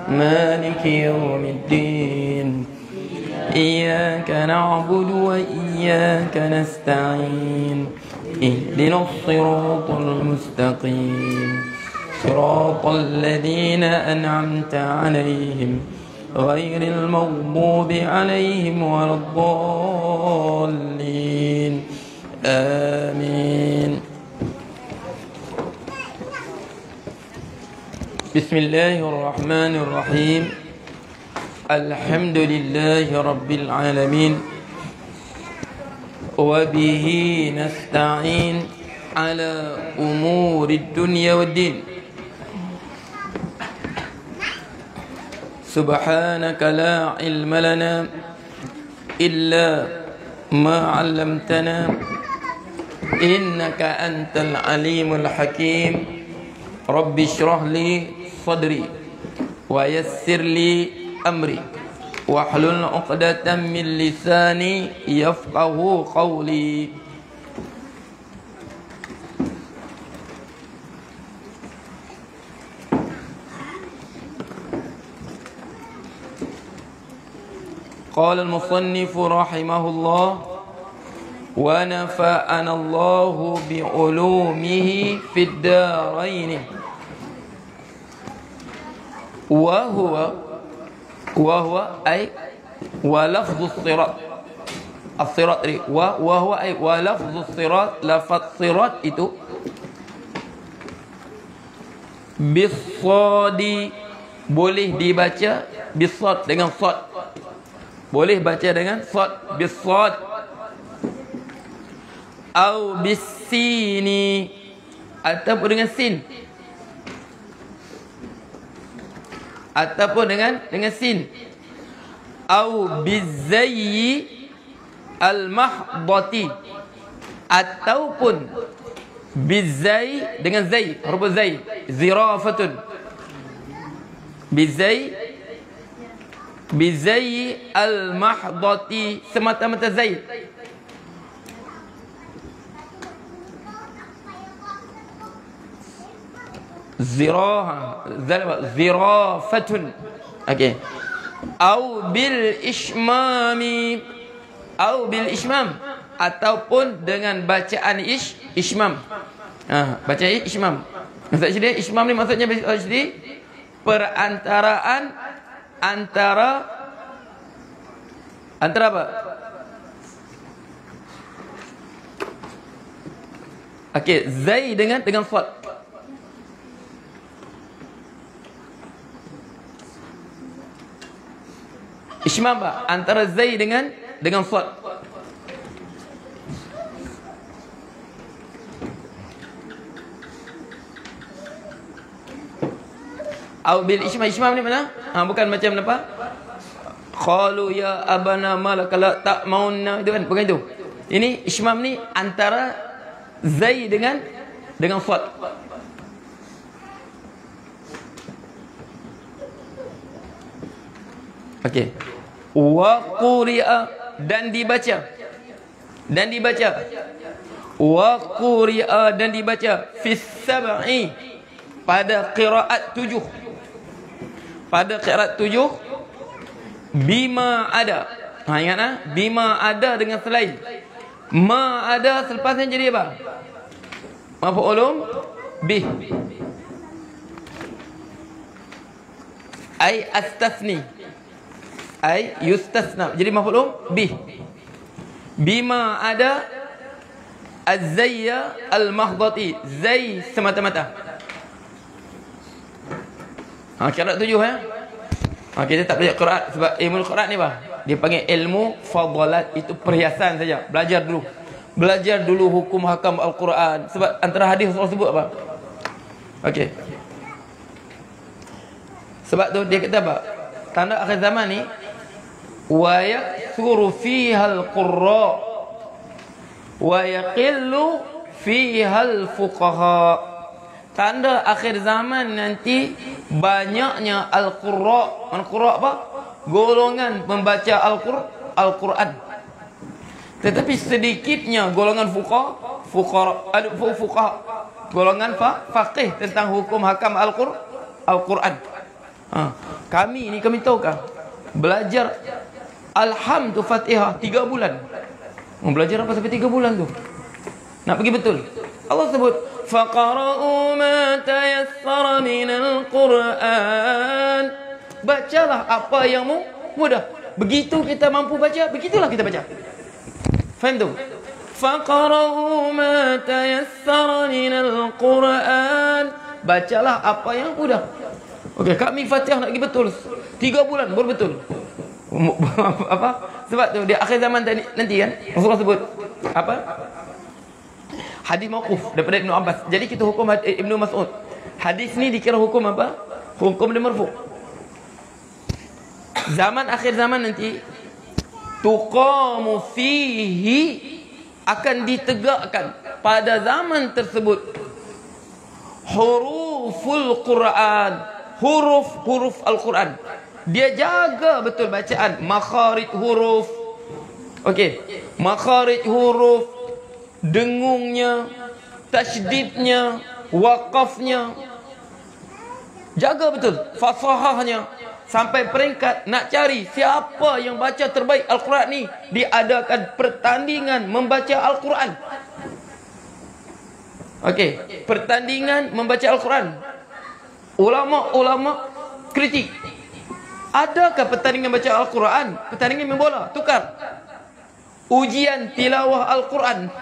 مالك يوم الدين إياك نعبد وإياك نستعين اهدنا الصراط المستقيم صراط الذين أنعمت عليهم غير المغضوب عليهم ولا الضالين آمين. بسم الله الرحمن الرحيم الحمد لله رب العالمين وبه نستعين على أمور الدنيا والدين سبحانك لا علم لنا إلا ما علمتنا إنك أنت العليم الحكيم رب اشرح لي صدري ويسر لي أمري واحلل عقدة من لساني يفقه قولي. قال المصنف رحمه الله ونفعنا الله بعلومه في الدارين وهو أي ولفظ الصراط الصراط وهو أي ولفظ الصراط لفظ الصراط itu bisadi boleh dibaca bisad dengan sad, boleh baca dengan sad bisad atau bisini ataupun dengan sin ataupun dengan sin au bizayyi al-mahdati ataupun bizay dengan zay huruf zay zirafatun bizayyi al-mahdati semata-mata zay zirafatun. Okey. Au bil ismami ataupun dengan bacaan ismam. Bacaan ismam. Maksud dia ismam ni maksudnya perantaraan antara apa? Okey, zai dengan sad. Ismam antara zai dengan sad. Au bil ismam ni mana? Bukan macam apa? Qalu ya abana malakala ta'mauna itu kan, bukan itu. Ini ismam ni antara zai dengan sad. Okey. Wa quri'a dan dibaca wa quri'a dan dibaca fi sab'i pada qiraat 7 bima ada. Ingat bima ada dengan selain ma ada selepasnya jadi apa? Maf'ulun bih ai astasni ay yustasna, jadi maf'ulun bih bima ada az-zayya al-mahdati zay semata-mata. Qiraat 7 ya. Kita tak belajar Quran sebab ilmu Quran ni dia panggil ilmu fadalat, itu perhiasan saja. Belajar dulu hukum hakam Al-Quran sebab antara hadis Rasul sebut apa? Okey. Sebab tu dia kata apa? Tanda akhir zaman ni wa yakthuru fiha al-qurra wa yaqillu fiha al-fuqaha. Tanda akhir zaman nanti banyaknya al-qurra. Al-qurra apa? Golongan membaca Al-Quran. Tetapi sedikitnya golongan fuqaha, golongan faqih tentang hukum hakam Al-Quran. Kami ni kami tahukah belajar Alhamdulillah Fatihah 3 bulan. Belajar apa sampai 3 bulan tu? Nak pergi betul. Allah sebut faqara'u ma tayassara minal Qur'an. Bacalah apa yang mudah. Begitu kita mampu baca, begitulah kita baca. Faham tu? Faqara'u ma tayassara minal Qur'an. Bacalah apa yang mudah. Okey, kami Fatihah nak pergi betul 3 bulan baru betul. Apa? Sebab tu di akhir zaman tadi nanti kan Rasulullah sebut apa? Hadis mauquf daripada Ibnu Abbas. Jadi kita hukum Ibnu Mas'ud. Hadis ni dikira hukum apa? Hukum dia marfu'. Zaman akhir zaman nanti tuqamu fihi akan ditegakkan pada zaman tersebut huruful Quran, huruf-huruf Al-Quran. Dia jaga betul bacaan makharij huruf. Okey, makharij huruf, dengungnya, tasydidnya, waqafnya. Jaga betul fasahahnya sampai peringkat nak cari siapa yang baca terbaik Al-Quran ni, diadakan pertandingan membaca Al-Quran. Okey, pertandingan membaca Al-Quran. Ulama-ulama kritik. Adakah pertandingan baca Al-Quran? Pertandingan main bola, tukar. Ujian tilawah Al-Quran.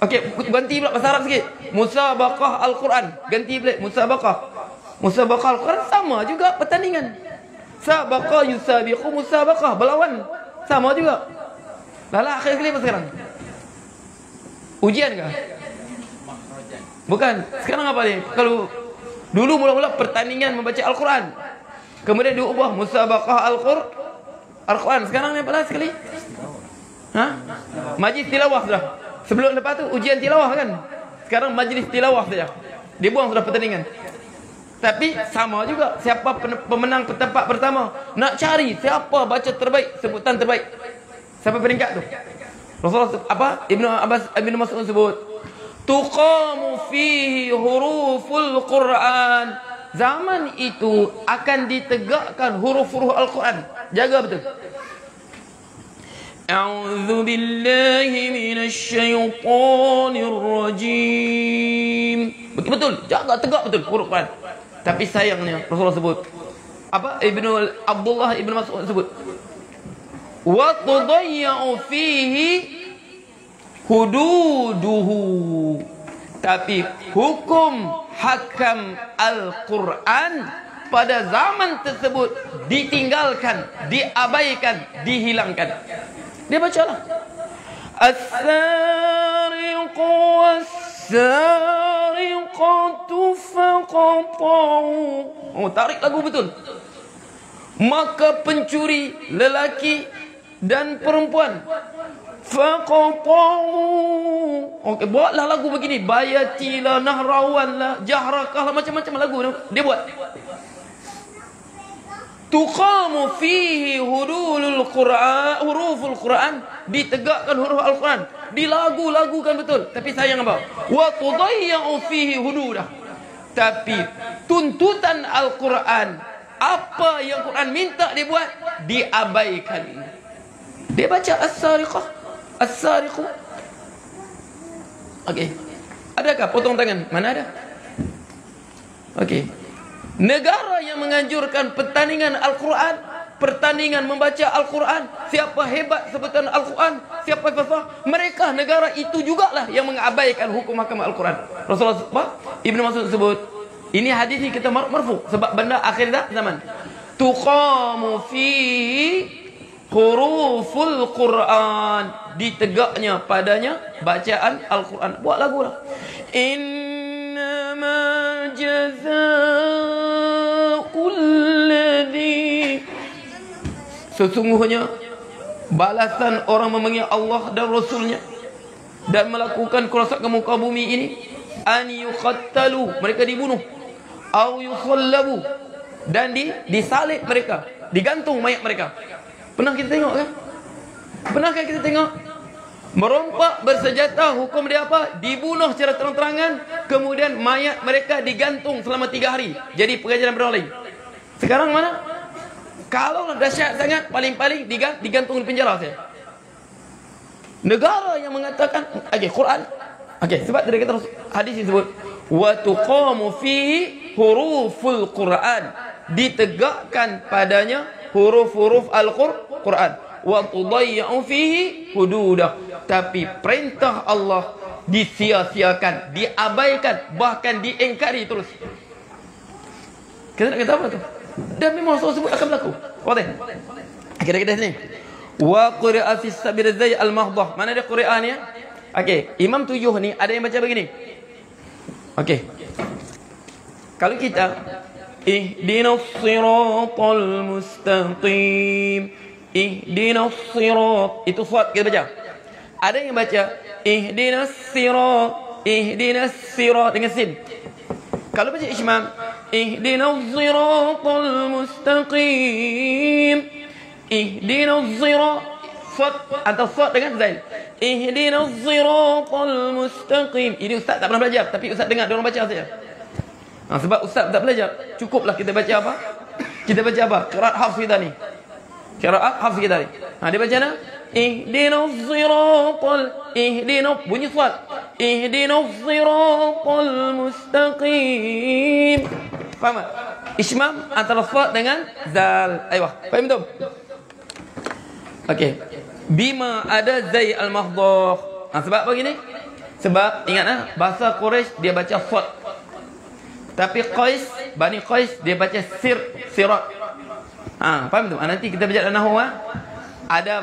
Okey, ganti pula bahasa Arab sikit. Musabaqah Al-Quran. Ganti pula musabaqah. Musabaqah Al-Quran sama juga pertandingan. Sabaqa yusabiqu musabaqah, berlawan. Sama juga. Lala akhir sekali apa sekarang? Ujian kah? Bukan. Sekarang apa ni? Kalau dulu mula-mula pertandingan membaca Al-Quran, kemudian diubah musabaqah Al-Quran. Sekarang ni apa sekali? Ha? Majlis tilawah sudah. Sebelum lepas tu ujian tilawah kan. Sekarang majlis tilawah saja. Dibuang sudah pertandingan. Tapi sama juga siapa pemenang tempat pertama. Nak cari siapa baca terbaik, sebutan terbaik. Siapa peringkat tu? Rasulullah apa? Ibnu Mas'ud sebut tuqamu fihi huruful Quran. Zaman itu akan ditegakkan huruf-huruf Al-Quran. Jaga betul. A'udzu billahi minasy syaithanir rajim. Betul, jaga tegak betul huruf Quran. Tapi sayangnya Rasulullah sebut apa? Abdullah Ibnu Mas'ud sebut wa tudayya'u fihi hududuhu. Tapi hukum hakam Al-Quran pada zaman tersebut ditinggalkan, diabaikan, dihilangkan. Dia bacalah as-sariqu was-sariqatu faqata'u. Oh, tarik lagu betul. Maka pencuri lelaki dan perempuan faqata'u. Okey, buatlah lagu begini, bayatilah, nahrawanlah, jahrakah lah, macam-macam lagu dia buat. Tuqamu fihi hudulul Quran, huruful Quran, ditegakkan huruf Al-Quran, dilagu-lagukan betul. Tapi sayang apa? Wa tudayya'u fihi hududah. Tapi tuntutan Al-Quran, apa yang Quran minta dia buat, diabaikan. Dia baca as-sariqah, as-sariqu. Okey. Adakah potong tangan? Mana ada? Okey. Negara yang menganjurkan pertandingan Al-Quran, pertandingan membaca Al-Quran, siapa hebat sebutan Al-Quran, siapa fasah, mereka negara itu jugalah yang mengabaikan hukum mahkamah Al-Quran. Rasulullah Ibnu Mas'ud sebut, ini hadis ni kita marfu sebab benda akhir zaman. Tuqamu fihi huruful Quran, ditegaknya padanya bacaan Al-Quran. Buat lagu lah. Innama jazaa'ul ladzi, sesungguhnya balasan orang memanggil Allah dan Rasulnya dan melakukan kerosakan muka bumi ini, an yuqattalu, mereka dibunuh, au yukhallabu, dan disalib mereka, digantung mayat mereka. Pernah kita tengok kan? Pernahkah kita tengok merompak bersenjata, hukum dia apa? Dibunuh secara terang-terangan, kemudian mayat mereka digantung selama 3 hari. Jadi pengajaran berulang lagi. Sekarang mana? Kalau dahsyat sangat, paling-paling digantung di penjara saya. Negara yang mengatakan, Quran. Sebab tadi kita hadis ini sebut wa tuqamu fihi huruful Quran, ditegakkan padanya huruf-huruf Al-Quran, wa tudayya'u fihi hududah, tapi perintah Allah disia-siakan, diabaikan, bahkan diingkari terus. Kita nak kata apa tu? Dan memang Rasul sebut akan berlaku. Boleh? Kita sini. Wa qira'a fi sabir zai al-mahdah. Mana ada Quran ya? Imam 7 ni ada yang baca begini. Kalau kita ihdinas siratal mustaqim, ihdinas sirat, itu shad kita baca. Ada yang baca ihdinas sirat dengan sin. Kalau baca Ismam, ihdinas siratal mustaqim, ihdinas sirat, shad atau shad dengan zail. Ihdinas siratal mustaqim. Ini ustaz tak pernah belajar, tapi ustaz dengar dia orang baca saja. Sebab ustaz tak belajar, cukuplah kita baca apa? Kita baca apa? Qiraat hafz kita ni. Qiraat hafz kita ni. Dia baca mana? Ihdinas siratal, bunyi shad. Ihdinas siratal mustaqim. Faham tak? Ismam antara shad dengan zal. Aywa, faham betul? Bima ada zai al-mahdah. Sebab apa gini? Sebab ingat bahasa Quraisy dia baca shad. Tapi Bani Qais dia baca sirat. Faham tu? Nanti kita baca dalam nahwu ada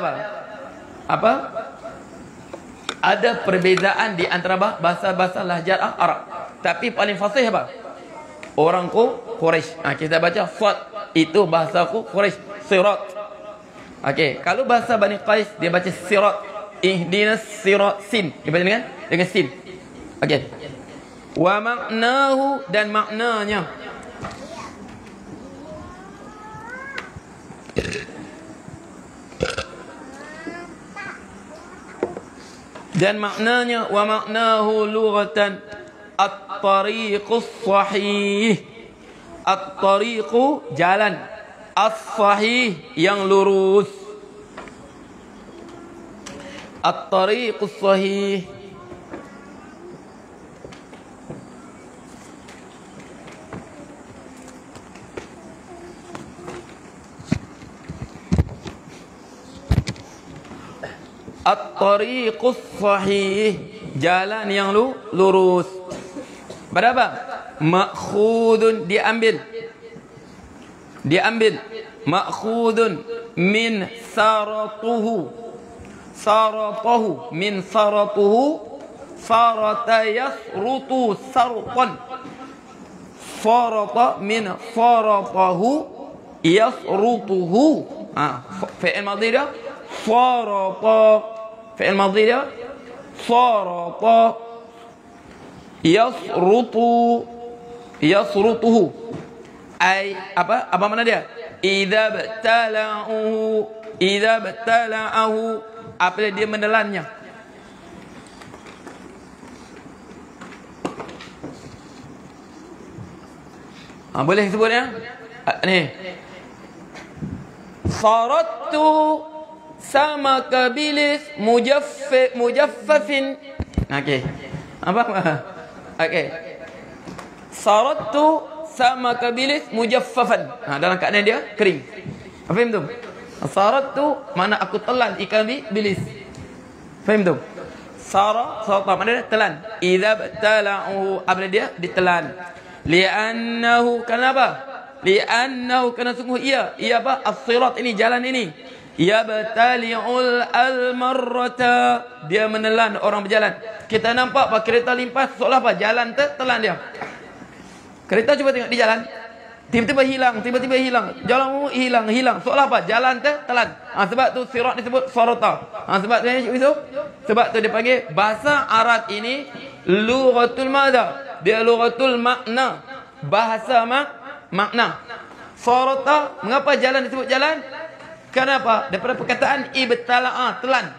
apa? Ada perbezaan di antara bahasa-bahasa lahjat Arab. Tapi paling fasih apa? Orang Quraisy. Kita baca shad, itu bahasaku Quraisy, sirat. Kalau bahasa Bani Qais dia baca sirat. Ihdinas sirat, sin. Dia baca dengan sin. Wa maknahu, dan maknanya. Dan maknanya, wa maknahu lughatan at-tariqus sahih. At-tariqu jalan, as-sahih yang lurus. At-tariqus sahih. At-tariqus sahih, jalan yang lurus. Berapa? Ma'khudun, diambil. Ma'khudun min saratuhu. Saratuhu min saratuhu. Sarata yasrutu sarqan. Sarata min saratahu yasrutuhu. Fi'il madhi dia sarata. Fi'il madhi dia sarata yasrutuhu. Apa makna dia? Idza btala'ahu, apabila dia menelannya. Boleh sebut ya? Ni. Saratu sama kabilis mujaffafin. Apa? Saratu sama kabilis mujaffafan. Dalam keadaan dia kering. Faham tu? Saratu mana aku telan ikan bilis. Faham tu? Sarata mana dia telan. Idza btala'u, apabila dia ditelan. Li'annahu, kenapa? Li'annahu, kerana sungguh ia apa? As-sirat ini, jalan ini. Yabtali'ul al-marrata, dia menelan orang berjalan. Kita nampak apa? Kereta limpas seolah apa? Jalan tertelan dia. Kereta cuba tengok di jalan, tiba-tiba hilang. Jalan hilang. Seolah apa? Jalan tertelan. Sebab tu sirat disebut sarata. Sebab tu dia panggil bahasa Arab ini lughatul madha. Dia lughatul makna. Bahasa makna. Sarata, mengapa jalan disebut jalan? Kenapa? Daripada perkataan ibtala'a, telan.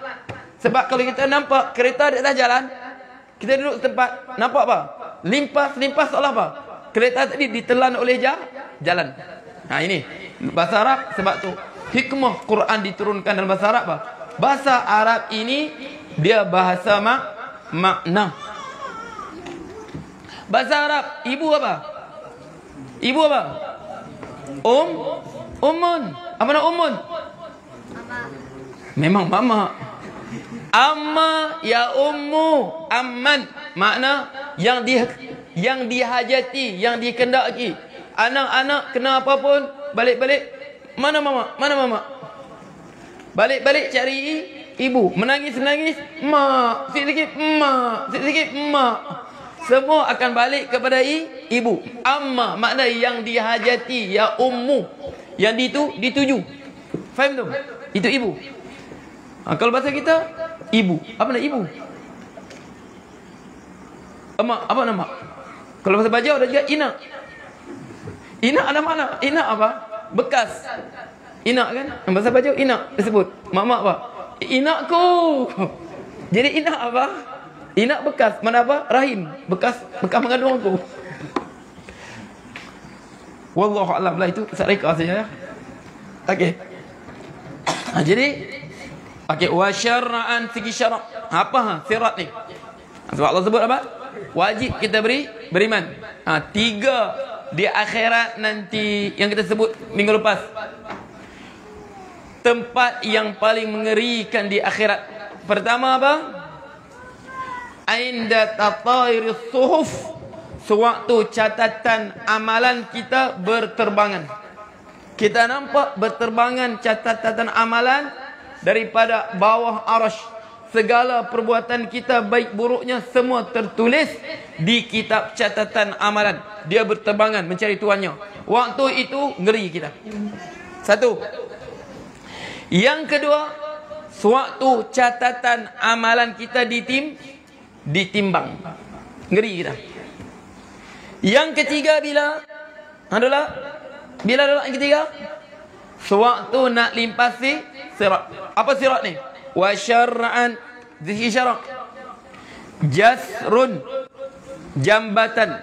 Sebab kalau kita nampak kereta di atas jalan, kita duduk tempat, nampak apa? Limpas seolah apa? Kereta tadi ditelan oleh jalan. Ha, ini bahasa Arab. Sebab tu hikmah Quran diturunkan dalam bahasa Arab apa? Bahasa Arab ini dia bahasa makna. Bahasa Arab ibu apa? Ibu apa? Ummun. Apa nak ummun? Memang mama. Amma ya ummu, amman makna yang dihajati, yang dikendaki. Anak-anak kena apa pun balik-balik mana mama? Mana mama? Balik-balik cari ibu. Menangis-menangis mak, sikit-sikit mak, sikit-sikit mak. Semua akan balik kepada ibu. Amma makna yang dihajati, ya ummu yang dituju. Faham tu? Itu ibu. Kalau bahasa kita ibu. Apa nak ibu? Emak. Apa nama? Kalau bahasa Bajau ada juga inak. Inak ada mana? Inak apa? Bekas. Inak kan? Bahasa Bajau inak disebut. Mak apa? Inakku. Jadi inak apa? Inak bekas. Mana apa? Rahim. Bekas mengandung aku. Wallahu a'lam lah, itu sarika saja ya. Okey. Jadi wa syar'an segi syarak. Apa syarat ni? Sebab Allah sebut apa? Wajib kita beriman. 3 di akhirat nanti yang kita sebut minggu lepas. Tempat yang paling mengerikan di akhirat. Pertama apa? Ainda tatairis suhuf. Sewaktu catatan amalan kita berterbangan. Kita nampak berterbangan catatan amalan daripada bawah arasy. Segala perbuatan kita baik buruknya semua tertulis di kitab catatan amalan. Dia berterbangan mencari tuannya. Waktu itu ngeri kita. Satu. Yang kedua, sewaktu catatan amalan kita ditimbang. Ngeri kita. Yang ketiga bila yang ketiga? Sewaktu nak limpasi sirat. Apa sirat ni? Wa syar'an zikir syarak. Jasrun, jambatan.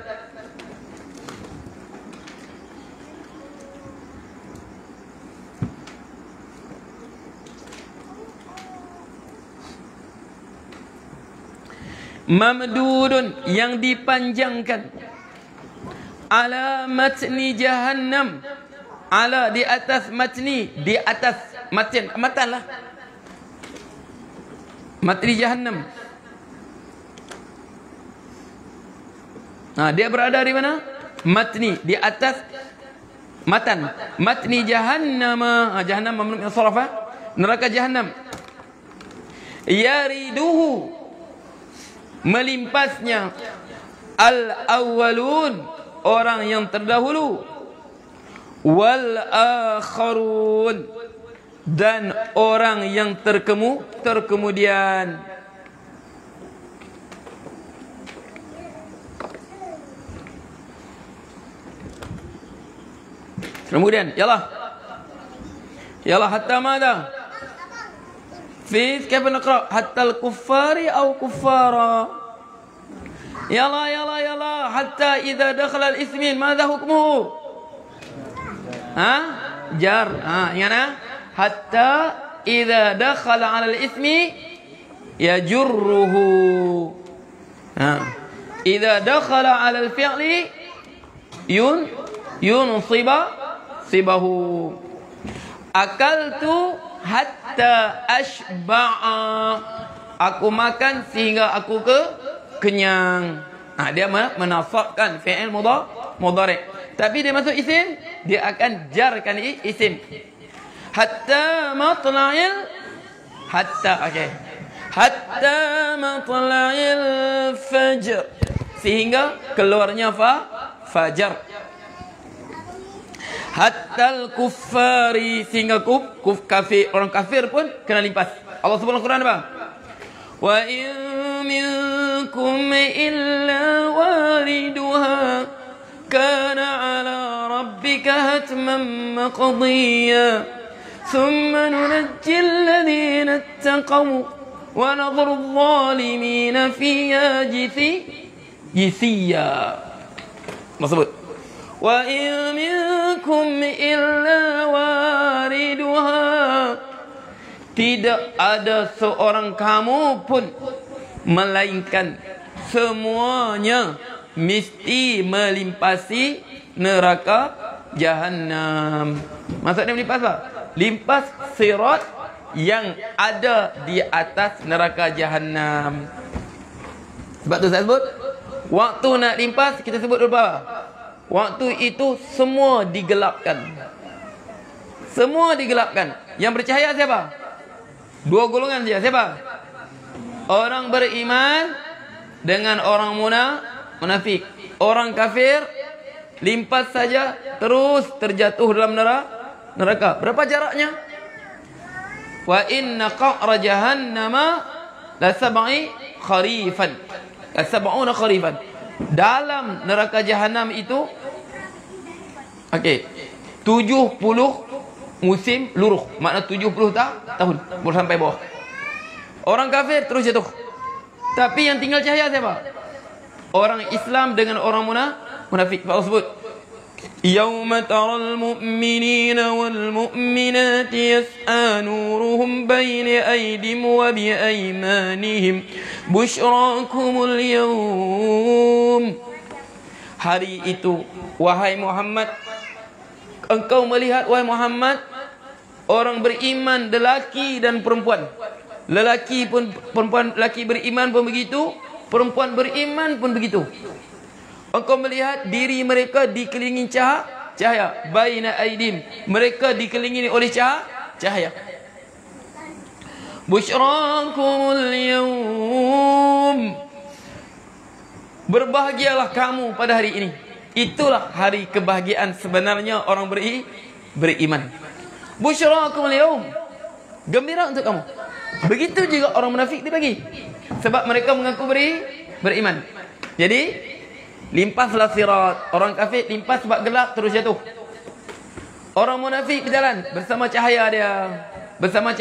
Mamdudun, yang dipanjangkan. Ala matni jahannam. Ala di atas matni, di atas matan lah. Matni jahannam. Dia berada di mana? Matni, di atas matan. Matni jahannam. Jahannam mamnu min sarafa. Neraka jahannam. Yariduhu, melimpasnya. Al-awwalun, orang yang terdahulu. Wal akharun, dan orang yang terkemudian. Kemudian yalah hatta mada fi kaifa naqra hatta al-kuffari aw kuffara. Yalah hatta idza dakhala al-ismin madha hukmuhu? Jar. Ingat hatta idza dakhala 'ala al-ismi yajurruhu. Idza dakhala 'ala al-fi'li sibahu. Akaltu hatta ashba'a. Aku makan sehingga aku kenyang. Dia menafakkan fi'il mudhari'. Tapi dia masuk isim, dia akan jarkan isim. Hatta matla'il fajr, sehingga keluarnya fajar. Hatta al-kuffari, sehingga kafir, orang kafir pun kena limpas. Allah sebut dalam Quran apa? Wa in minkum illa waliduha kana ala rabbika hatman maqdiya thumma nunajji alladhina ittaqaw wa nadhuru adh-dhalimina fiha jithiya. Maksud wa in minkum illa tidak ada seorang kamu pun melainkan semuanya mesti melimpasi neraka Jahannam. Maksudnya melimpas apa? Limpas sirat yang ada di atas neraka Jahannam. Sebab tu saya sebut, waktu nak limpas kita sebut apa? Waktu itu semua digelapkan. Semua digelapkan. Yang bercahaya siapa? Dua golongan saja. Siapa? Orang beriman dengan orang munafik. Orang kafir limpas saja terus terjatuh dalam neraka. Berapa jaraknya? Wa inna qa'ra jahannama la sab'i kharifan. La sab'una kharifan. Dalam neraka Jahannam itu 70 musim luruh. Makna 70 tahun sampai bawah. Orang kafir terus jatuh. Tapi yang tinggal cahaya siapa? Orang Islam dengan orang munafik. Allah sebut, Yauma taral mu'minina wal mu'minati yas'a nuruhum bayna aydim wa bi aymanihim busyrakumul yawm. Hari itu, wahai Muhammad, engkau melihat, wahai Muhammad, orang beriman lelaki dan perempuan. Lelaki pun perempuan, lelaki beriman pun begitu, perempuan beriman pun begitu. Engkau melihat diri mereka dikelilingi cahaya. Baina aidim, mereka dikelilingi oleh cahaya. Busyrakumul yawm, berbahagialah kamu pada hari ini. Itulah hari kebahagiaan sebenarnya orang beriman. Busyrakumul yawm, gembira untuk kamu. Begitu juga orang munafik dibagi, sebab mereka mengaku beriman. Jadi limpaslah sirat. Orang kafir limpas sebab gelap terus jatuh. Orang munafik berjalan bersama cahaya dia, bersama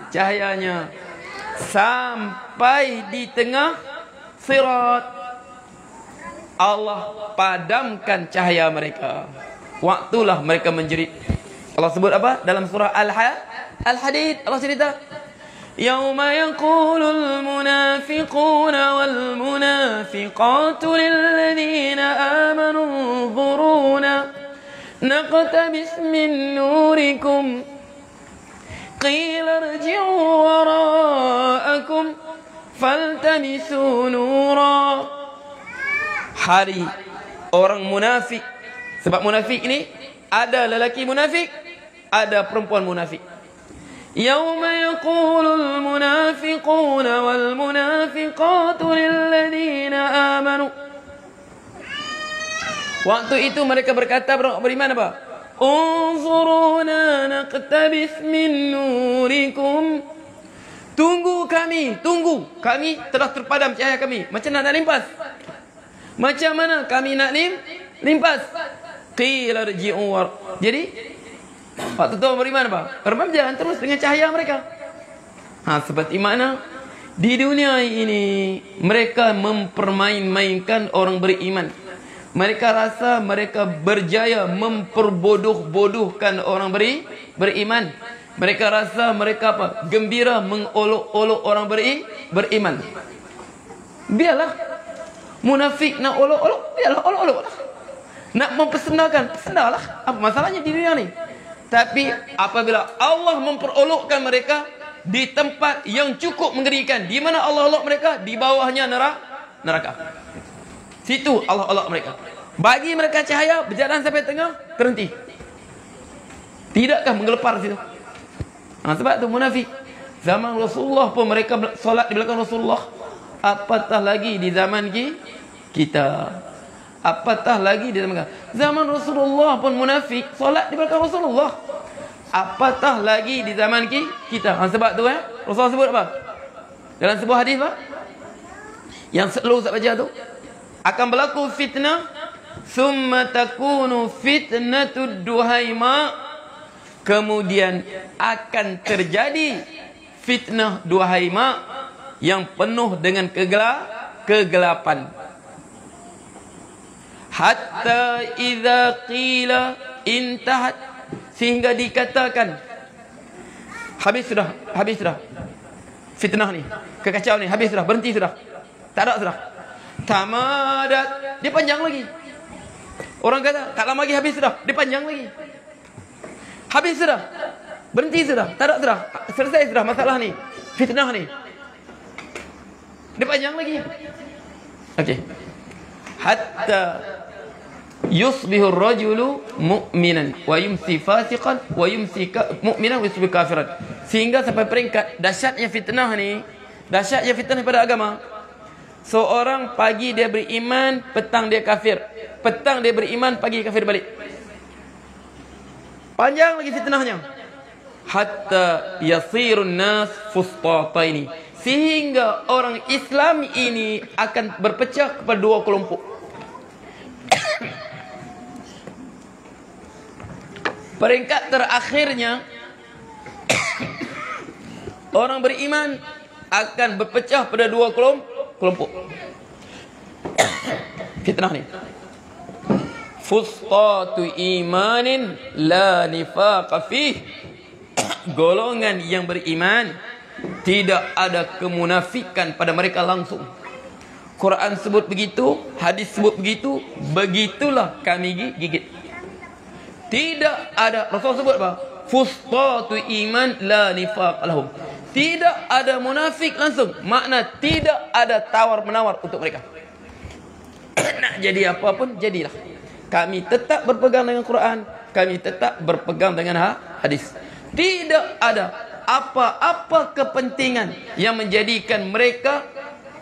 cahayanya, sampai di tengah sirat Allah padamkan cahaya mereka. Waktulah mereka menjerit. Allah sebut apa dalam surah Al-Hadid? Allah cerita, Yauma yaqulul munafiquna wal munafiqatu lilladhina amanu unzuruna naqtabis min nurikum qila irji'u wara'akum faltamisu nura. Hari orang munafik. Sebab munafik ini ada lelaki munafik, ada perempuan munafik. يوم يقول المنافقون والمنافقات للذين آمنوا. Waktu itu mereka berkata, beriman apa? Unzuruna naqtabis min nurikum. Tunggu kami, tunggu. Kami telah terpadam cahaya kami. Macam mana nak limpas? Macam mana kami nak limpas? Qila rji'u. Jadi waktu itu beriman apa? Beriman berjalan terus dengan cahaya mereka. Seperti mana di dunia ini mereka mempermain-mainkan orang beriman. Mereka rasa mereka berjaya memperbodoh-bodohkan orang beriman. Mereka rasa mereka apa? Gembira mengolok-olok orang beriman. Biarlah munafik nak olok-olok, biarlah olok-olok lah. Nak mempersendakan, sendalah. Apa masalahnya di dunia ni? Tapi apabila Allah memperolokkan mereka di tempat yang cukup mengerikan, di mana Allah olok mereka? Di bawahnya neraka. Situ Allah olok mereka. Bagi mereka cahaya, berjalan sampai tengah, terhenti. Tidakkah menggelepar situ? Sebab tu munafik. Zaman Rasulullah pun mereka solat di belakang Rasulullah. Apatah lagi di zaman kita. Apatah lagi di zaman Rasulullah pun munafik solat di belakang Rasulullah. Apatah lagi di zaman kita. Sebab tu Rasulullah sebut apa? Dalam sebuah hadis apa? Yang selalu saya baca tu, akan berlaku fitnah, summa takunu fitnatud duhaima. Kemudian akan terjadi fitnah duhaima yang penuh dengan kegelapan. Hatta idza qila intahat, sehingga dikatakan Habis sudah. Fitnah ni, kekacauan ni habis sudah, berhenti sudah. Tak ada sudah. Tamadat, dia panjang lagi. Orang kata tak lama lagi habis sudah, dia panjang lagi. Habis sudah. Berhenti sudah, tak ada sudah. Selesai sudah masalah ni. Fitnah ni. Dia panjang lagi. Okey. Hatta yusbihu ar-rajulu mu'minan wa yumsi fasiqan wa yumsi mu'minan wa yusbihu kafiran. Sehingga sampai peringkat dahsyatnya fitnah ni, dahsyatnya fitnah pada agama. Seorang pagi dia beriman, petang dia kafir. Petang dia beriman, pagi kafir balik. Panjang lagi fitnahnya. Hatta yasirun nas fustataini. Sehingga orang Islam ini akan berpecah kepada dua kelompok. Peringkat terakhirnya, orang beriman akan berpecah pada dua kelompok. Fitnah ni. Fustatu imanin la nifaqa fih. Golongan yang beriman, tidak ada kemunafikan pada mereka langsung. Quran sebut begitu, hadis sebut begitu, begitulah kami gigit. Tidak ada, Rasul sebut apa? Fustatu iman la nifaq lahum. Tidak ada munafik langsung. Makna tidak ada tawar-menawar untuk mereka. Nak jadi apa pun jadilah. Kami tetap berpegang dengan Quran, kami tetap berpegang dengan hadis. Tidak ada apa-apa kepentingan yang menjadikan mereka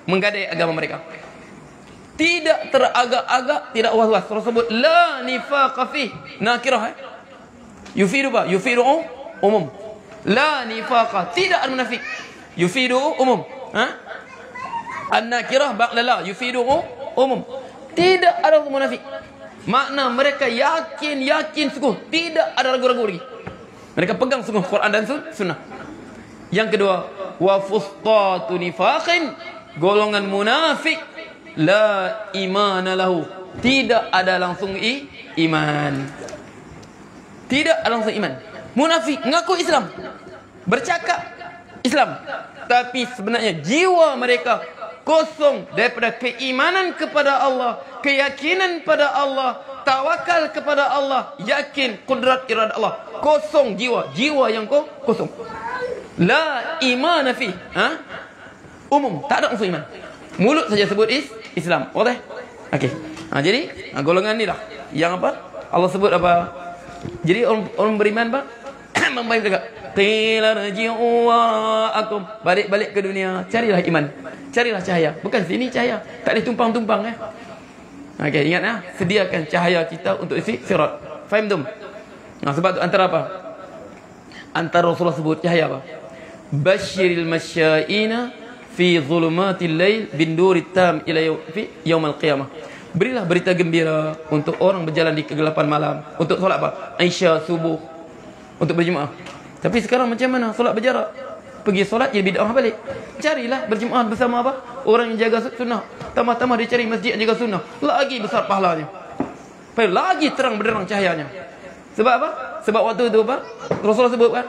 menggadai agama mereka. Tidak teragak-agak, tidak was-was. Rasul sebut la nifaqa fih. Nakirah. Yufidu ba? Yufidu umum. La nifaqa, tidak ada munafik. Yufidu umum. An-nakirah ba'da la yufidu umum. Tidak ada munafik. Makna mereka yakin sungguh, tidak ada ragu-ragu lagi. Mereka pegang sungguh Quran dan sunnah. Yang kedua, wa fustatu nifaqin, golongan munafik la imana lahu, tidak ada langsung iman. Tidak ada langsung iman. Munafik ngaku Islam, bercakap Islam, tapi sebenarnya jiwa mereka kosong daripada keimanan kepada Allah, keyakinan pada Allah, tawakal kepada Allah, yakin kudrat iradat Allah. Kosong jiwa yang kosong. La imana fi. Umum, tak ada langsung iman. Mulut saja sebut Islam. Okey. Okey. Jadi golongan ni lah yang apa? Allah sebut apa? Jadi orang beriman apa? Membaik juga. Qila raji'u wara'akum. Balik ke dunia, carilah iman. Carilah cahaya. Bukan sini cahaya. Tak boleh tumpang-tumpang Okey, ingat sediakan cahaya kita untuk isi sirat. Faham tum? Sebab tu antara apa? Antara Rasulullah sebut cahaya apa? Basyiril masyaina fi zulumatil lail bin nurit tam ila yaumil qiyamah. Berilah berita gembira untuk orang berjalan di kegelapan malam, untuk solat apa? Isya, subuh, untuk berjemaah. Tapi sekarang macam mana? Solat berjarak. Pergi solat jadi bid'ah balik. Carilah berjemaah bersama apa? Orang yang jaga sunnah. Tambah-tambah dia cari masjid yang jaga sunnah. Lagi besar pahalanya. Lagi terang benderang cahayanya. Sebab apa? Sebab waktu itu apa? Rasulullah sebut kan?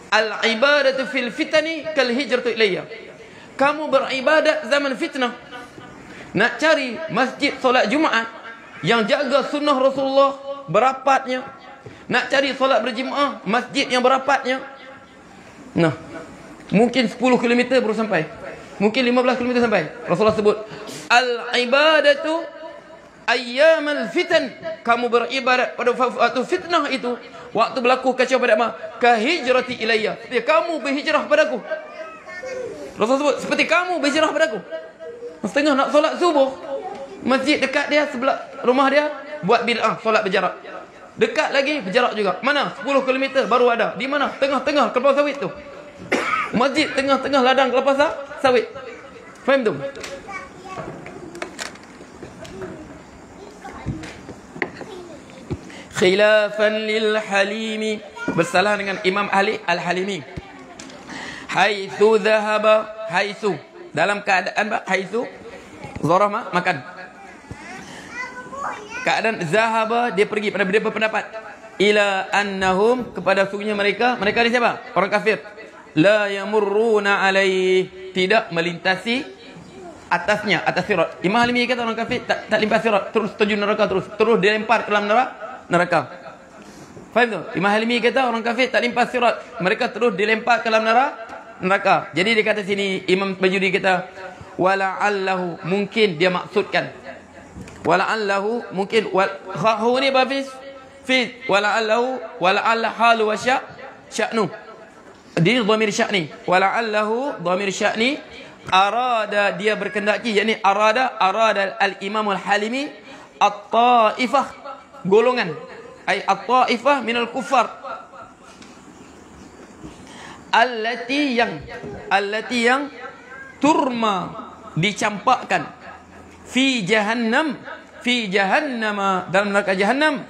Al-ibadatu fil fitani kal hijratu ilayya. Kamu beribadat zaman fitnah. Nak cari masjid solat Jumaat yang jaga sunnah Rasulullah berapatnya. Nak cari solat berjemaah masjid yang berapatnya. Nah, mungkin 10 km baru sampai. Mungkin 15 km sampai. Rasulullah sebut al-ibadatu ayyamal fitan. Kamu beribadat pada waktu fitnah itu, waktu berlaku kacau pada apa? Ka hijrati ilayya. Seperti kamu berhijrah padaku. Rasulullah sebut seperti kamu berhijrah padaku. Setengah nak solat subuh, masjid dekat dia sebelah rumah dia buat bid'ah solat berjarak. Dekat lagi berjarak juga. Mana? 10 km baru ada. Di mana? Tengah-tengah kelapa sawit tu. Masjid tengah-tengah ladang kelapa sawit. Faham tu? Khilafan lil Halimi, bersalah dengan Imam Ali Al-Halimi. Haitsu dhahaba, haitsu dalam keadaan haitsu zarah makan. Keadaan zahaba dia pergi pada dia berpendapat. ila annahum, kepada sungguhnya mereka ni siapa? Orang kafir. La yamurruna alaih, tidak melintasi atasnya, atas sirat. Imam Halimi kata orang kafir tak limpas sirat, terus terjun neraka, terus dilempar ke dalam neraka. Faham tu? Imam Halimi kata orang kafir tak limpas sirat, mereka terus dilempar ke dalam neraka. Jadi dia kata sini, Imam Bajuri kata wala'allahu, mungkin dia maksudkan, wala'allahu mungkin khahu ni bafis fi wala'allahu, wala'alla halu wa sya'nu, ini dhamir sya'ni, wala'allahu dhamir sya'ni, arada, dia berkendaki, yakni arada al-Imam al-Halimi at-ta'ifah, golongan, ay at-ta'ifah minal kufar, allati yang turma, dicampakkan, fi jahannama, dalam neraka jahannam,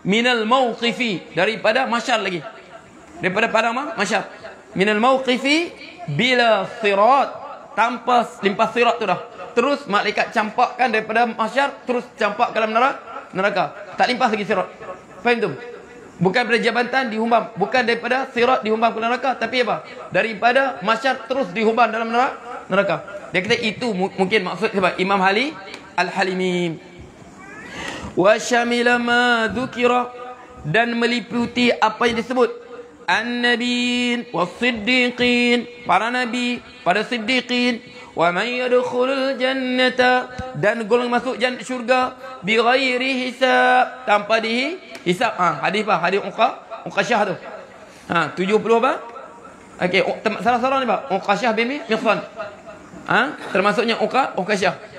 minal mauqifi, daripada masyar lagi, daripada padang masyar, minal mauqifi bila sirat, tanpa limpas sirat tu dah, terus malaikat campakkan daripada masyar, terus campak ke dalam neraka, tak limpas lagi sirat. Faham tu? Bukan daripada jabatan dihumbam, bukan daripada sirat dihumbam ke neraka, tapi apa? Daripada masyar terus dihumbam dalam neraka. Dia kata itu mungkin maksud sebab Imam Al-Halimi. Wa syamila ma dzukira, dan meliputi apa yang disebut an-nabiyyin was-siddiqin, para nabi, para siddiqin, wa man yadkhulul jannata, dan golongan masuk syurga bighairi hisab, tanpa dihisab. Hadis apa? Hadis Uqasyah tu. 70 apa? Okey, salah seorang ni Pak. Uqasyah bin Mihsan. Termasuknya Uqasyah.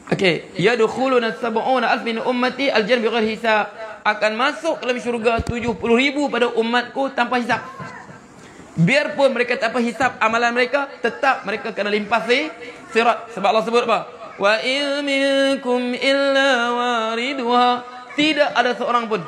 Okey, yadkhuluna 70,000 min ummati al-jannah bighairi hisab, akan masuk ke dalam syurga 70,000 pada umatku tanpa hisab. Biarpun mereka tanpa hisab amalan mereka, tetap mereka kena limpasi sirat. Sebab Allah sebut apa? Wa in minkum illa wariduha, tidak ada seorang pun.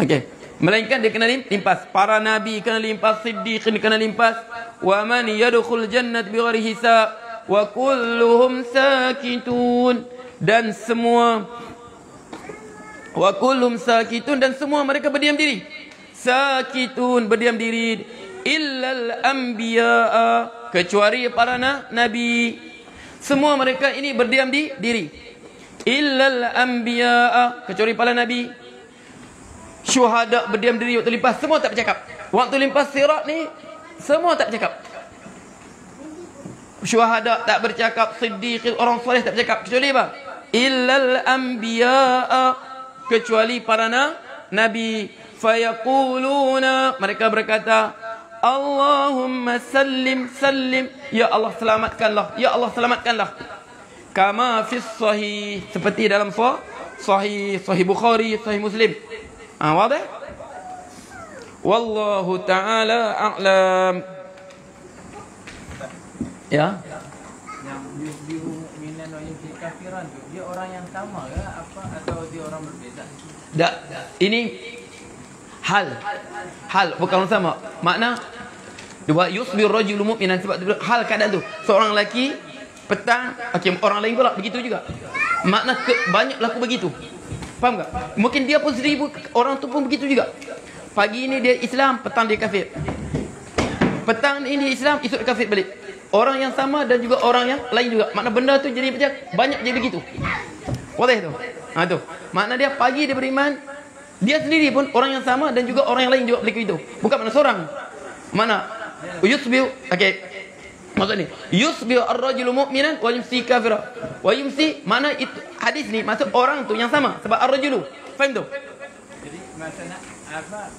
Okey, melainkan dia kena limpas. Para nabi kena limpas, siddiqin kena limpas. Wa man yadkhul jannat bighairi hisab wa kulluhum sakitun, dan semua wa kulluhum sakitun, dan semua mereka berdiam diri. Sakitun, berdiam diri. Illal anbiya, kecuali para nabi. Semua mereka ini berdiam diri. Illal anbiya, kecuali para nabi. Syuhada berdiam diri waktu limpas, semua tak bercakap. Waktu limpas sirat ni semua tak bercakap. Syuhada tak bercakap, siddiq, orang soleh tak bercakap, kecuali apa? Illal anbiya, kecuali para nabi. Fayaquluna, mereka berkata, Allahumma sallim sallim, ya Allah selamatkanlah, ya Allah selamatkanlah. Kama fis sahih, seperti dalam sahih Bukhari, sahih Muslim. Wadah? Wallahu ta'ala a'lam. Ya. Yang yusbihu mu'minan wa yumsi kafiran tu, dia orang yang sama ke apa, atau dia orang berbeza? Tak, ini hal bukan sama. Makna dua yusbir rajul mu'minan, sebab hal keadaan tu. Seorang lelaki petang, okey, orang lain pula begitu juga. Makna banyak laku begitu. Faham tak? Mungkin dia pun 1000 orang tu pun begitu juga. Pagi ini dia Islam, petang dia kafir. Petang ini Islam, esok dia kafir balik. Orang yang sama dan juga orang yang lain juga. Makna benda tu jadi macam banyak jadi begitu. Boleh tu. Tu. Makna dia pagi dia beriman, dia sendiri pun orang yang sama dan juga orang yang lain juga begitu. Bukan makna seorang. Mana yusbiu, okey. Maksud ni, yusbiu ar-rajulu mu'minan wa yumsi kafira. Wa yumsi, mana itu hadis ni maksud orang tu yang sama, sebab ar-rajulu. Faham tu? Jadi maksudnya apa?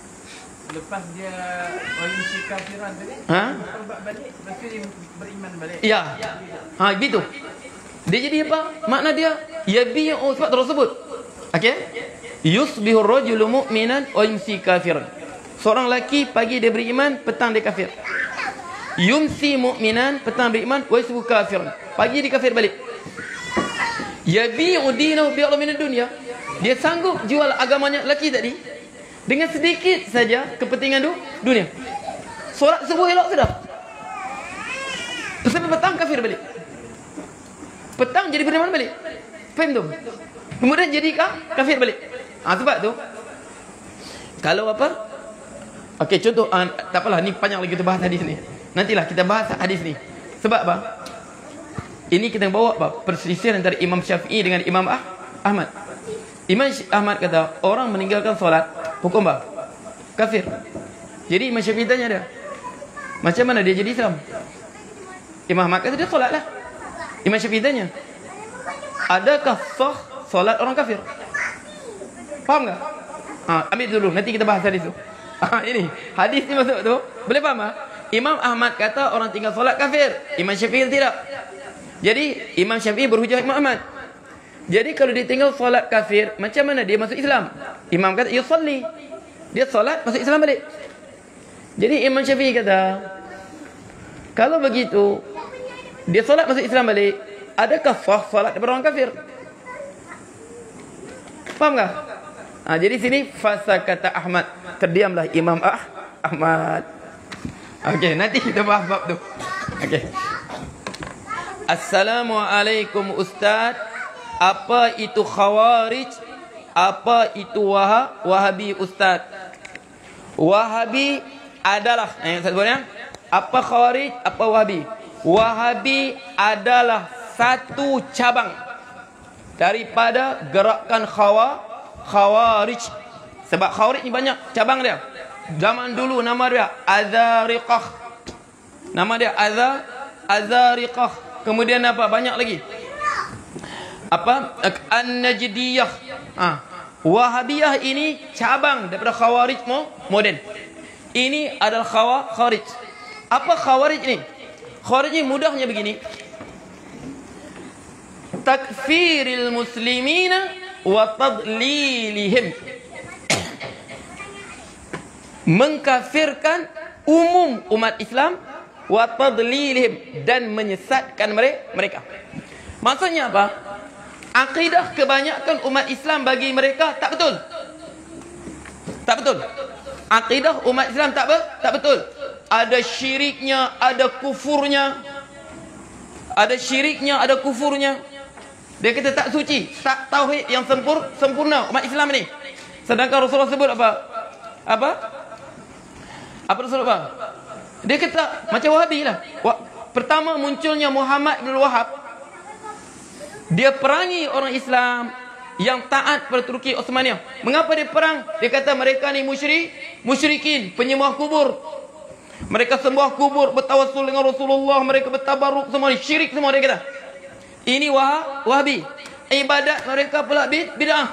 Lepas dia wa yumsi kafiran tadi, berubah balik, lepas tu dia beriman balik. Ya. Gitu. Dia jadi apa? Makna dia yabi'u, sebab terus sebut. Okey? Yusbihu ar-rajulu mu'minan wa yumsi kafiran. Seorang lelaki pagi dia beriman, petang dia kafir. Yumsi mu'minan, petang beriman, wa yusbihu kafiran. Pagi dia kafir balik. Yabi'u dinahu bi'adha minad dunya. Dia sanggup jual agamanya lelaki tadi dengan sedikit saja kepentingan dunia. Solat subuh elok sudah. Sampai petang kafir balik. Petang jadi beriman balik. Faham tu? Kemudian jadi kafir balik. Sebab tu kalau apa? Okey, contoh tak apalah, ni panjang lagi kita bahas hadis ni. Nantilah kita bahas hadis ni. Sebab apa? Ini kita bawa apa? Perselisihan antara Imam Syafi'i dengan Imam Ahmad. Imam Ahmad kata orang meninggalkan solat hukum apa? Kafir. Jadi Imam Syafi'i tanya dia, macam mana dia jadi Islam? Imam Ahmad kata dia solat lah. Imam Syafi'i tanya, adakah sah solat orang kafir? Faham tak? Ambil dulu, nanti kita bahas hadis tu. Ini hadis ni masuk tu, boleh faham tak? Imam Ahmad kata orang tinggal solat kafir, Imam Syafi'i tidak. Jadi Imam Syafi'i berhujah Imam Ahmad. Jadi kalau dia tinggal solat kafir, macam mana dia masuk Islam? Imam kata yusalli, dia solat masuk Islam balik. Jadi Imam Syafi'i kata, kalau begitu dia solat masuk Islam balik, adakah sah solat daripada orang kafir? Faham tak? Jadi sini fasa kata Ahmad, terdiamlah Imam Ahmad. Okey, nanti kita bahas bab tu. Okey. Assalamualaikum Ustaz. Apa itu Khawarij? Apa itu Wahabi Ustaz? Wahabi adalah, yang saya sebutnya, apa Khawarij, apa Wahabi? Wahabi adalah satu cabang daripada gerakan Khawarij. Sebab Khawarij ni banyak cabang dia. Zaman dulu nama dia Azariqah. Nama dia Azariqah. Kemudian apa? Banyak lagi. Apa? An-Najdiyah. Wahabiyah ini cabang daripada Khawarij moden. Ini adalah Khawarij. Apa Khawarij ni? Khawarij ni mudahnya begini. Takfiril muslimina wa tadlilihim. Mengkafirkan umum umat Islam wa tadlilihim, dan menyesatkan mereka. Maksudnya apa? Akidah kebanyakan umat Islam bagi mereka tak betul. Tak betul. Akidah umat Islam tak betul. Ada syiriknya, ada kufurnya. Ada syiriknya, ada kufurnya. Dia kata tak suci, tak tauhid yang sempurna umat Islam ni. Sedangkan Rasulullah sebut apa? Apa Rasulullah apa? Dia kata macam Wahabi lah. Pertama munculnya Muhammad bin Wahab, dia perangi orang Islam yang taat pada Turki Osmaniyah. Mengapa dia perang? Dia kata mereka ni musyrikin, penyembah kubur. Mereka sembah kubur, bertawassul dengan Rasulullah, mereka bertabaruk, semua ni syirik semua, dia kata. Ini Wahabi. Ibadat mereka pula bid'ah.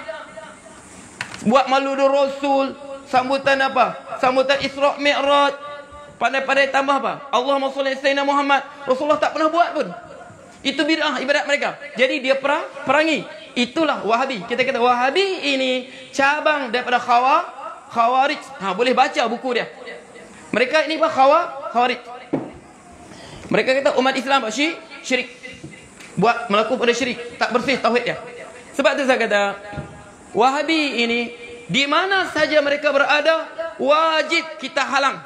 Buat maulud Rasul, sambutan apa? Sambutan Isra' Mi'raj. Pandai-pandai tambah apa? Allahumma shalli ala sayyidina Muhammad. Rasulullah tak pernah buat pun. Itu bid'ah ibadat mereka. Jadi dia perangi. Itulah Wahabi. Kita kata Wahabi ini cabang daripada Khawarij. Boleh baca buku dia. Mereka ini apa? Khawarij. Mereka kata umat Islam buat syirik. Buat melakukan pada syirik, tak bersih tauhid dia. Sebab tu saya kata Wahabi ini di mana saja mereka berada, wajib kita halang.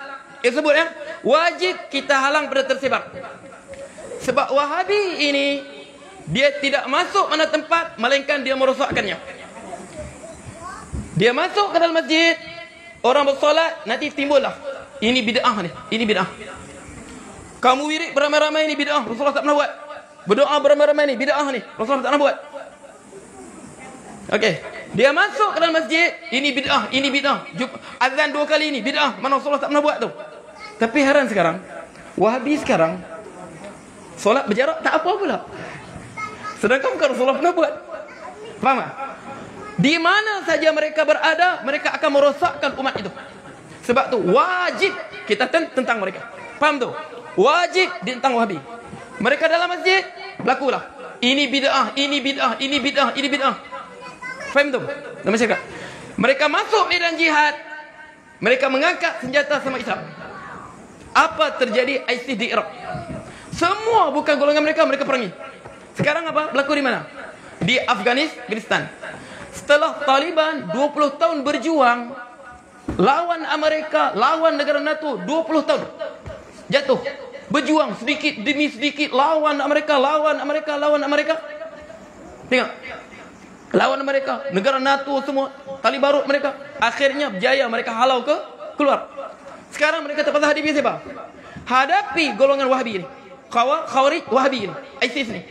Sebut ya, wajib kita halang pada tersebar. Sebab Wahabi ini dia tidak masuk mana tempat melainkan dia merosakkannya. Dia masuk ke dalam masjid, orang bersolat, nanti timbullah ini bid'ah ni, ini bid'ah. Kamu wirid beramai-ramai ni bid'ah, Rasulullah tak pernah buat. Berdoa beramai-ramai ni bid'ah ni, Rasulullah tak pernah buat. Okey, dia masuk ke dalam masjid, ini bid'ah, ini bid'ah. Azan 2 kali ni bid'ah, mana Rasulullah tak pernah buat tu. Tapi heran sekarang, Wahabi sekarang solat berjarak tak apa pula. Sedangkan bukan Rasulullah pernah buat. Faham tak? Di mana saja mereka berada, mereka akan merosakkan umat itu. Sebab tu wajib kita tentang mereka. Faham tu? Wajib tentang Wahabi. Mereka dalam masjid berlakulah ini bid'ah, ini bid'ah, ini bid'ah, ini bid'ah. Faham tu? Dalam masyarakat. Mereka masuk medan jihad, mereka mengangkat senjata sama Islam. Apa terjadi ISIS di Iraq? Semua bukan golongan mereka perangi. Sekarang apa? Berlaku di mana? Di Afghanistan. Setelah Taliban 20 tahun berjuang lawan Amerika, lawan negara NATO, 20 tahun jatuh. Berjuang sedikit demi sedikit lawan Amerika. Tengok. lawan mereka, negara NATO semua, tali barut mereka. Akhirnya berjaya mereka halau keluar. Sekarang mereka terpaksa hadapi siapa? Hadapi golongan Wahabi ini. Khawarij Wahabi ini, ISIS ni.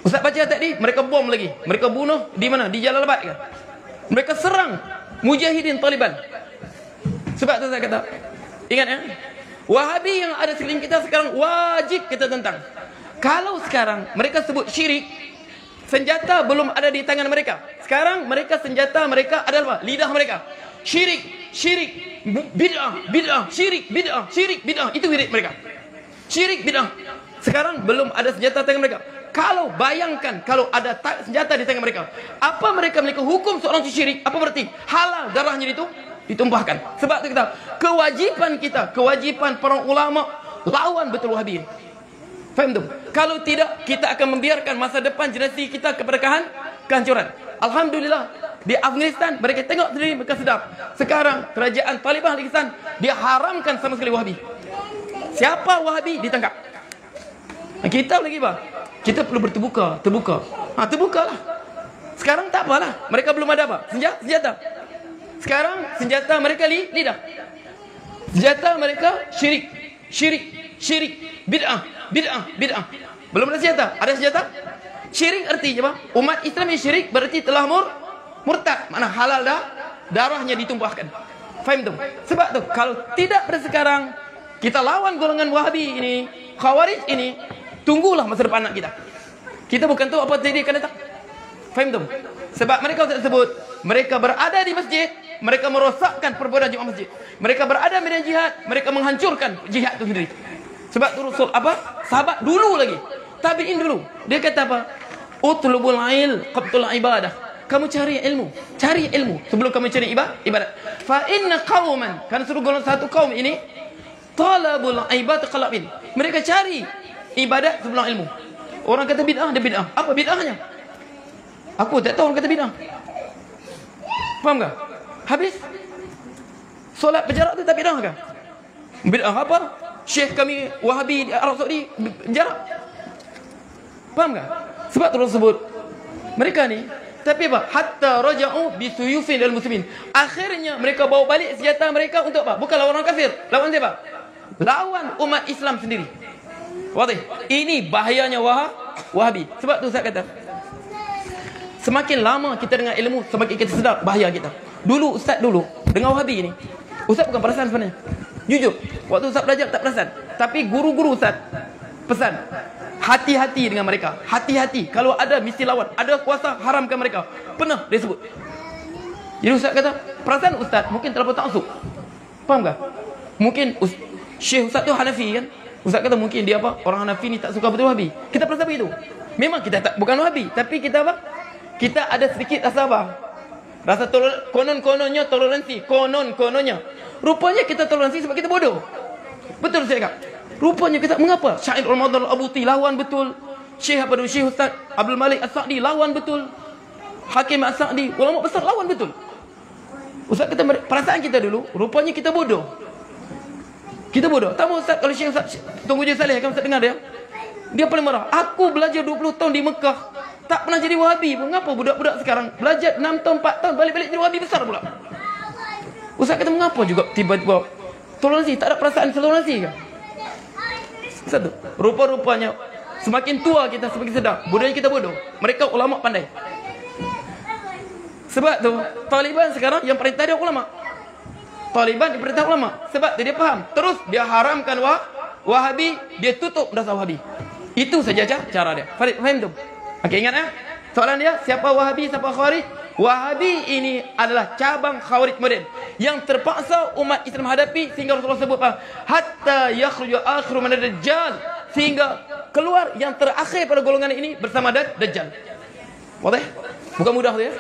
Ustaz baca tadi, mereka bom lagi. Mereka bunuh di mana? Di Jalalabad kan? Mereka serang mujahidin Taliban. Sebab tu saya kata, ingat ya, Wahabi yang ada sekeliling kita sekarang wajib kita tentang. Kalau sekarang mereka sebut syirik, senjata belum ada di tangan mereka. Sekarang mereka senjata mereka adalah apa? Lidah mereka. Syirik, bid'ah, syirik, bid'ah. Itu wirid mereka. Syirik, bid'ah. Sekarang belum ada senjata tangan mereka. Kalau bayangkan kalau ada senjata di tangan mereka, apa mereka memiliki hukum seorang syirik? Apa berarti? Halal darahnya itu ditumpahkan. Sebab itu kita kewajiban para ulama lawan betul Wahabi. Faham tu? Kalau tidak, kita akan membiarkan masa depan generasi kita kepada kehancuran. Alhamdulillah, di Afghanistan mereka tengok sendiri, mereka sedap. Sekarang kerajaan Taliban Afghanistan dia haramkan sama sekali Wahabi. Siapa Wahabi ditangkap. Kita lagi bah, kita perlu terbuka. Terbukalah. Sekarang tak apalah, mereka belum ada apa? Senjata. Sekarang senjata mereka lidah. Senjata mereka syirik, bid'ah. Belum ada senjata. Ada senjata? Syirik artinya apa? Umat Islam yang syirik berarti telah murtad. Mana halal darahnya ditumpahkan. Faham tu? Sebab tu kalau tidak pada sekarang kita lawan golongan Wahabi ini, Khawarij ini, tunggulah masa depan anak kita. Kita bukan tahu apa terjadi akan datang. Faham tu? Sebab mereka sebut mereka berada di masjid, mereka merosakkan perbuatan jemaah masjid. Mereka berada di medan jihad, mereka menghancurkan jihad itu sendiri. Sebab tu Rasul apa? Sahabat dulu lagi, tabi'in dulu, dia kata apa? Utlubul ilm qabtul ibadah. Kamu cari ilmu sebelum kamu cari ibadat. Fa inna qauman, kan suruh golongan satu kaum ini talabul ibadah qalbin. Mereka cari ibadat sebelum ilmu. Orang kata bid'ah, ada bid'ah. Apa bid'ahnya? Aku tak tahu orang kata bid'ah. Faham tak? Habis solat berjarak tu tak bid'ah ke? Bid'ah apa? Syekh kami Wahabi di Arab Saudi berjarak. Faham tak? Sebab terus sebut mereka ni, tapi apa? Hatta raja'u bisuyufin lil muslimin. Akhirnya mereka bawa balik senjata mereka untuk apa? Bukan lawan orang kafir. Lawan siapa? Lawan umat Islam sendiri. Wadih. Ini bahayanya Wahabi. Sebab tu saya kata, semakin lama kita dengar ilmu, semakin kita sedar bahaya kita. Dulu ustaz dengar Wahabi ini, ustaz bukan perasan sebenarnya. Jujur, waktu ustaz belajar tak perasan. Tapi guru-guru ustaz pesan, hati-hati dengan mereka. Hati-hati. Kalau ada mesti lawan. Ada kuasa haramkan mereka. Pernah dia sebut. Jadi ustaz kata, perasaan ustaz mungkin terlalu ta'assub. Faham tak? Mungkin Syekh ustaz tu Hanafi kan? Ustaz kata mungkin dia apa? Orang Hanafi ni tak suka betul Wahabi. Kita perasa begitu. Memang kita tak, bukan Wahabi, tapi kita apa? Kita ada sedikit rasa apa? Rasa konon-kononnya toleransi. Konon-kononnya. Rupanya kita toleransi sebab kita bodoh. Betul saya cakap. Rupanya kita, mengapa? Syair Ramadan Al-Abuti lawan betul. Syekh Ustaz Abdul Malik As-Sa'di lawan betul. Hakim As-Sa'di, ulama besar lawan betul. Ustaz kata perasaan kita dulu, rupanya kita bodoh. Kita bodoh. Tahu Ustaz, kalau Syekh Ustaz Tunggu Je Saleh kan Ustaz dengar dia? Dia paling marah. Aku belajar 20 tahun di Mekah, tak pernah jadi Wahabi. Mengapa budak-budak sekarang belajar 6 tahun, 4 tahun, balik-balik jadi Wahabi besar pula? Ustaz kata mengapa juga tiba-tiba toleransi, tak ada perasaan toleransi kan? Satu, rupa-rupanya semakin tua kita semakin sedar budaya kita bodoh. Mereka ulama pandai. Sebab tu Taliban sekarang yang perintah dia ulama. Taliban diperintah ulama. Sebab dia faham. Terus dia haramkan Wahabi, dia tutup dasar Wahabi. Itu saja cara dia. Faham tu? Okey, ingat ya? Soalan dia, siapa Wahabi, siapa Khawarij? Wahabi ini adalah cabang Khawarij modern yang terpaksa umat Islam hadapi sehingga Rasulullah sebut apa? Hatta yakhruju akhiru min ad-dajjal, sehingga keluar yang terakhir pada golongan ini bersama Dajjal. Wadah? Bukan mudah tu ya.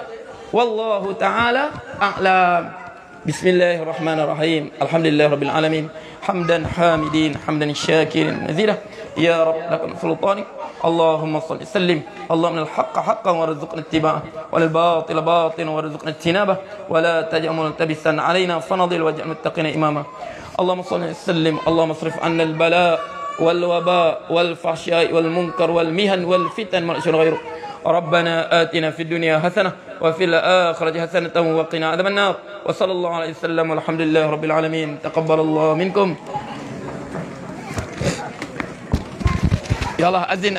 Wallahu taala a'lam. Bismillahirrahmanirrahim. Alhamdulillahirabbil alamin. Hamdan hamidin, hamdan syakirin nazilah. Ya Rabb lakal sultanik. اللهم صل وسلم اللهم الحق حقا وارزقنا اتباعه والباطل باطلا وارزقنا اجتنابه ولا تجعل ملتبسا علينا فنضل واجعل المتقين اماما اللهم صل وسلم اللهم اصرف عنا البلاء والوباء والفحشاء والمنكر والمهن والفتن والاشر غيره ربنا آتنا في الدنيا حسنة وفي الآخرة حسنة وقنا عذاب النار وصلى الله عليه وسلم والحمد لله رب العالمين تقبل الله منكم. يلا أذن